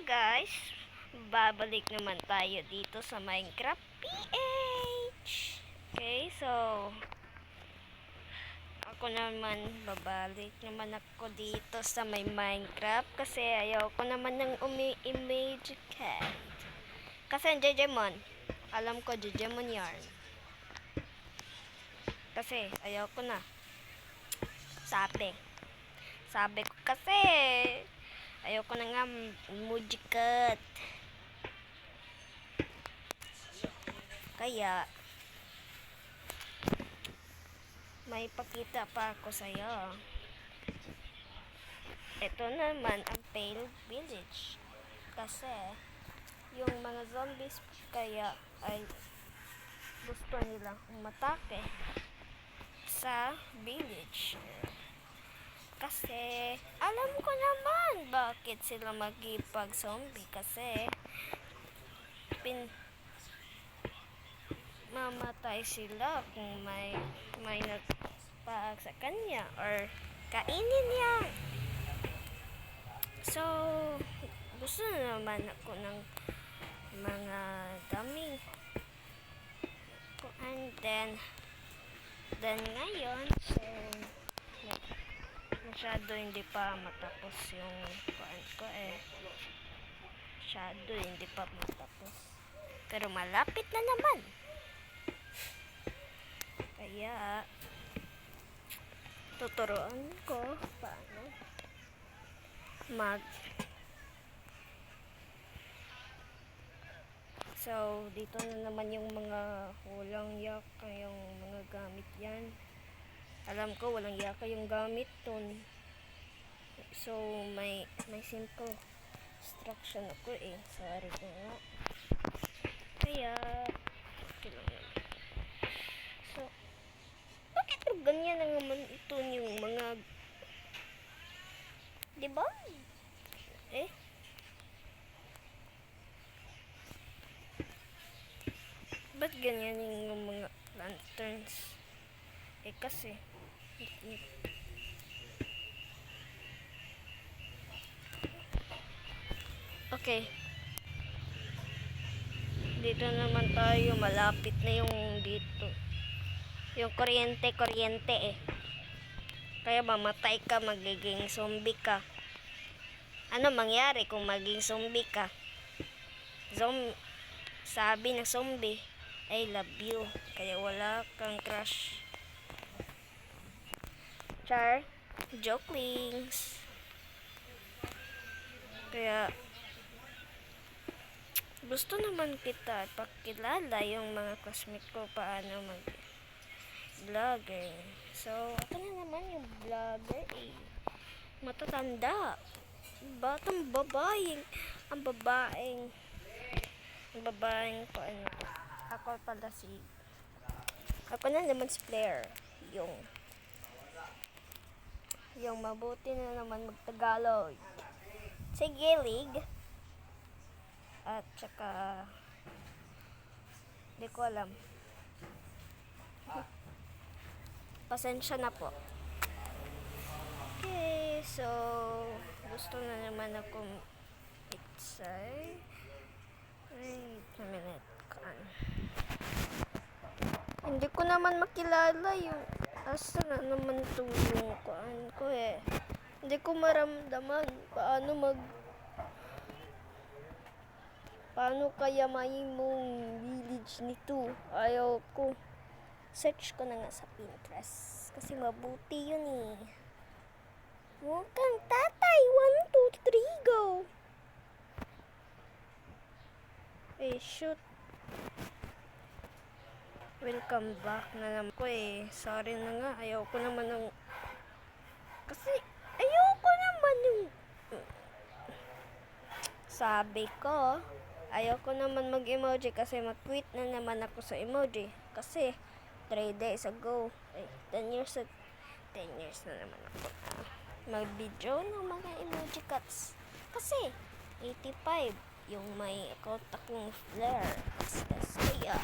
Guys, babalik naman tayo dito sa Minecraft PH. Okay, so ako naman, babalik naman ako dito sa may Minecraft kasi ayaw ko naman ng image cat. Kasi ang Jejemon, alam ko Jejemon yarn. Kasi ayaw ko na. Sabi ko kasi ayaw ko na nga emoji cut. Kaya may pakita pa ako sa'yo. Ito naman ang failed village. Kasi yung mga zombies kaya ay gusto nilang umatake sa village. Kasi alam ko naman bakit sila magipag-zombie. Kasi mamatay sila kung may nagpaag sa kanya or kainin niya. So gusto naman ako ng mga daming and then ngayon so masyado hindi pa matapos yung kuan ko masyado hindi pa matapos pero malapit na naman. Kaya tuturuan ko paano so dito na naman yung mga walang yaka yung mga gamit yan. Alam ko walang yaka yung gamit ton. So may simple instruction ako sorry ko nga. Kaya okay lang yan. So bakit ganyan na naman ito yung mga diba? Ba't ganyan yung mga lanterns? Kasi okay, dito naman tayo, malapit na yung dito yung kuryente kaya mamatay ka, magiging zombie ka. Ano mangyari kung maging zombie ka? Sabi ng zombie I love you, kaya wala kang crush. Char, jokelings. Kaya gusto naman kita pakilala yung mga classmate ko paano mag-vlogger. So ako na naman yung vlogger matatanda, batang babaeng ang babaeng ko ako pala ako na naman si Blair, yung mabuti na naman magtagalog sa Gilig at saka di ko alam. Pasensya na po. Okay, so gusto na naman akong itsay. Wait a minute. Hindi ko naman makilala yung asa na naman ito yung kuan ko Hindi ko maramdaman paano kaya may mong village nito. Ayaw ko. Search ko na nga sa Pinterest kasi mabuti yun Huwag kang tatay. 1, 2, 3, go. Shoot. Welcome back na naman ko Sorry na nga. Ayaw ko naman kasi ayaw ko naman yung sabi ko. Ayaw ko naman mag-emoji kasi mag-quit na naman ako sa emoji. Kasi 3 days ago 10 years na naman ako mag-video ng mga emoji cuts. Kasi 85 yung may account akong Flare. Kaya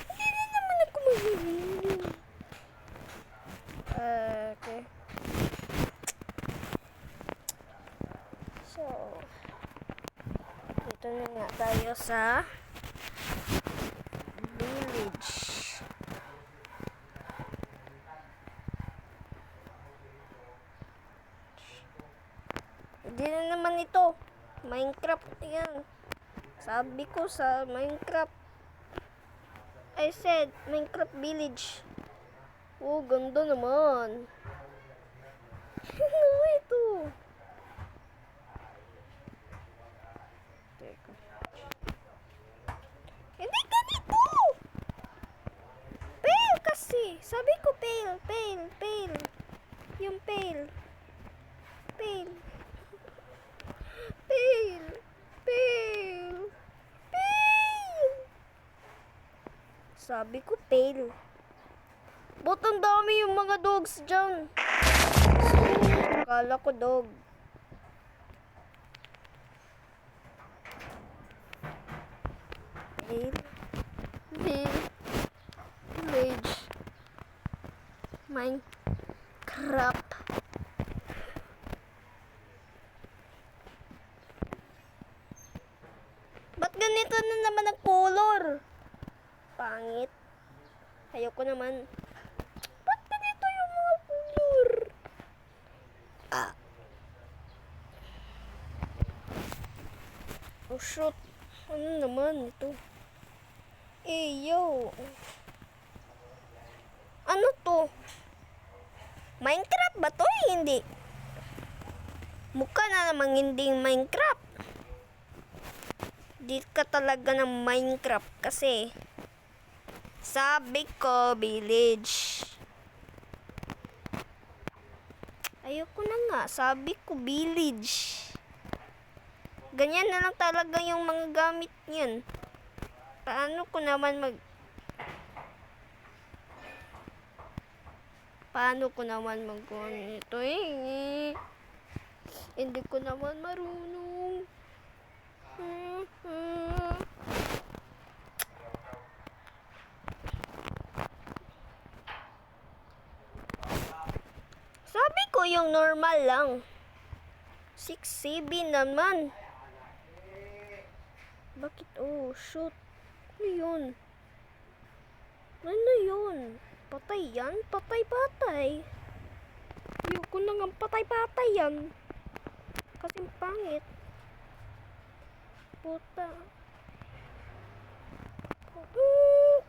hindi na naman ako mag-video. Okay. So Dito na nga tayo sa village. Hindi na naman ito. Minecraft yan. Sabi ko sa Minecraft. I said Minecraft village. Oh, ganda naman. Ano ito? Teka. Hindi ganito! Pale kasi. Sabi ko pale. Yung pale. Pale. Sabi ko pale. Ba't ang dami yung mga dogs dyan? Akala ko dog. Pale. Village. Minecraft. Ba't ganito na naman ang color? Pangit. Ayoko naman. Ba't ganito yung mga color? Oh shoot. Ano naman ito? Yo. Ano to? Minecraft ba to? Hindi. Mukha na namang hindi Minecraft. Di ka talaga ng Minecraft kasi sabi ko village. Ayoko na nga. Sabi ko village. Ganyan na lang talaga yung mga gamit niyan. Paano ko naman ito eh? Hindi ko naman marunong. Sabi ko yung normal lang. 6-7 naman. Bakit? Oh, shoot. Ano yun? Ano yun? Patay yan? Patay-patay. Ayoko na nga patay-patay yan. Kasi pangit. Puta.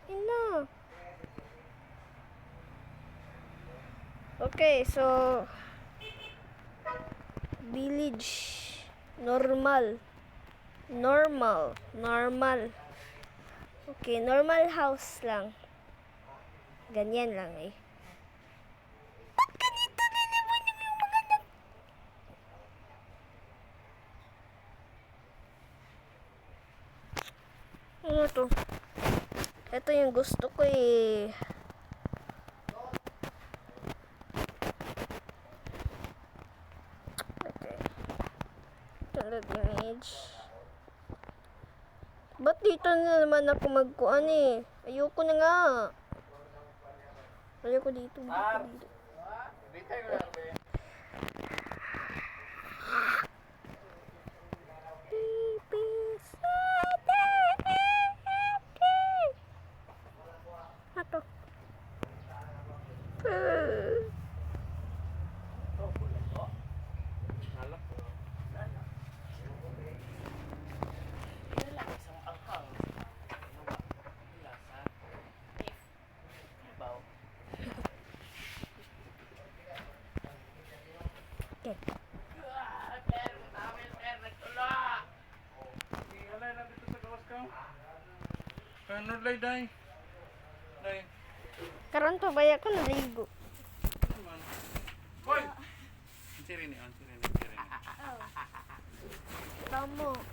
Ina. Okay, so village. Normal. Okay, normal house lang. Ganyan lang eh. Ba't ganito na naman yung mga Ano to? Ito yung gusto ko eh. Okay. Tulad image. Ba't dito na naman ako magkuhan eh? Ayoko na nga. Ayoko dito. Ato. Okay. Ano lay day? Day. Karon pa ba ako naligo? Hoy. Ang sirini. Tamo.